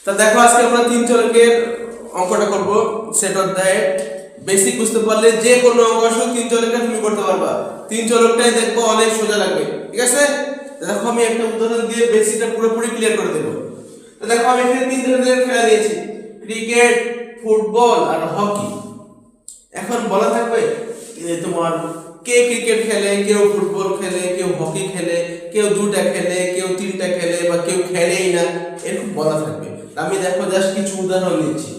তা দেখো আজকে আমরা তিন চলকের অঙ্কটা করব সেট অধ্যায়ে। বেসিক বুঝতে পারলে যে কোনো অঙ্ক আসলে তিন চলকটা তুমি করতে পারবা। তিন চলকটাই দেখবো অনেক সোজা লাগবে, ঠিক আছে? দেখো আমি একটা উদাহরণ দিয়ে বেসিকটা পুরোপুরি ক্লিয়ার করে দেব। তো দেখো আমি এখানে তিন ধরনের খেলা দিয়েছি, ক্রিকেট, ফুটবল আর হকি। এখন বলা থাকবে তোমার কে ক্রিকেট খেলে, কেউ ফুটবল খেলে, কেউ হকি খেলে, কেউ দুটা খেলে, কেউ তিনটা খেলে বা কেউ খেলেই না, এরকম বলা থাকবে। আমি দেখো জাস্ট কিছু উদাহরণ দিচ্ছি।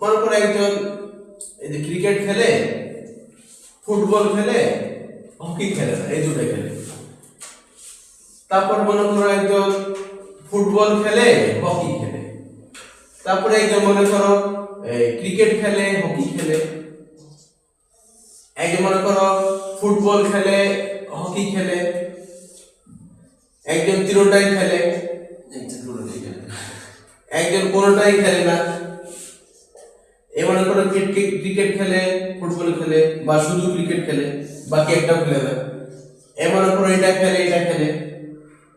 মনে করো একজন এই যে ক্রিকেট খেলে, ফুটবল খেলে, হকি খেলে না, এই দুটো খেলে। তারপর মনে করো একজন ফুটবল খেলে, হকি খেলে। তারপরে একজন মনে করো ক্রিকেট খেলে, হকি খেলে। একজন মনে করো ফুটবল খেলে, হকি খেলে। একজন তিনটাই খেলে, একজন কোনোটাই খেলে না। এ মনে করো ক্রিকেট খেলে, ফুটবল খেলে বা শুধু ক্রিকেট খেলে, বাকি একটাও খেলে না। এ মনে করো এটা খেলে, এটা খেলে।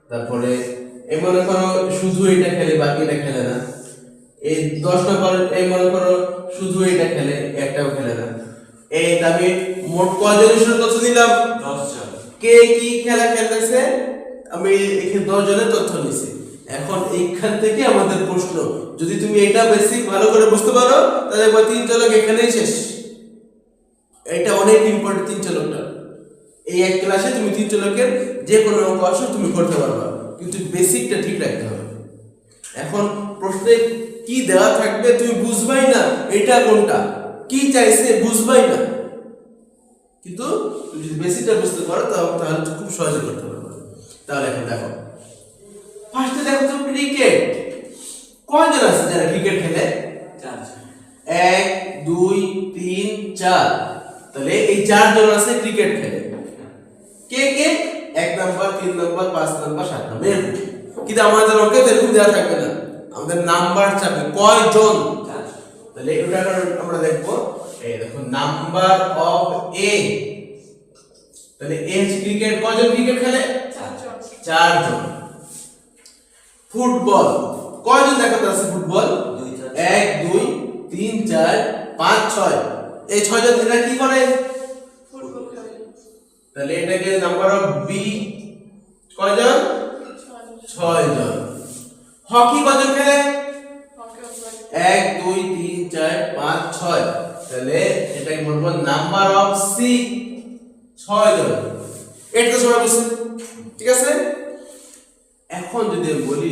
তারপরে এ মনে করো শুধু এটা খেলে, বাকি এটা খেলে না। এই 10 নম্বর এই মনে করো শুধু এটা খেলে, একটাও খেলে না। এই আমি মোট কয়জনের তথ্য দিলাম? 10 জন। কে কি খেলা খেলতেছে আমি এখানে 10 জনের তথ্য দিছি। এখন এইখান থেকে আমাদের প্রশ্ন, যদি তুমি এটা বেসিক ভালো করে বুঝতে পারো তাহলে তিন চলক এখানেই শেষ। এটা অনেক ইম্পর্টেন্ট তিন চলকটা। এই এক ক্লাসে তুমি তিন চলকের যে কোনো অঙ্ক আসো তুমি করতে পারবা, কিন্তু বেসিকটা ঠিক রাখতে হবে। এখন প্রশ্নে কি দেওয়া থাকবে তুমি বুঝবাই না এটা কোনটা, কি চাইছে বুঝবাই না, কিন্তু তুমি যদি বেসিকটা বুঝতে পারো তাহলে খুব সহজে করতে পারবে। তাহলে এখন দেখো, ফার্স্টে দেখো তো ক্রিকেট কয়জন আছে যারা ক্রিকেট খেলে? 4 জন। 1 2 3 4, তাহলে এই 4 জন আছে ক্রিকেট খেলে। কে কে? 1 নাম্বার, 3 নাম্বার, 5 নাম্বার, 7 নাম্বার এরকম। কিন্তু আমাদের অঙ্কে এরকম দেওয়া থাকবে না, আমাদের নাম্বার চাবে কয়জন। তাহলে এটা আমরা দেখবো, এই দেখো নাম্বার অফ এ। তাহলে এ ক্রিকেট কয়জন ক্রিকেট খেলে? 4 জন। ফুটবল কয়জন দেখাতে আছে? ফুটবল 1 2 3 4 5 6, এই 6 জন এরা কি করে? ফুটবল খেলে। তাহলে এটাকে নাম্বার অফ বি কয়জন? 6 জন। হকি কয়জন খেলে? 1 2 3 4 5 6, তাহলে এটাকে বলবো নাম্বার অফ সি 6 জন। এটা তো সবাই বুঝছে, ঠিক আছে? এখন যদি আমি বলি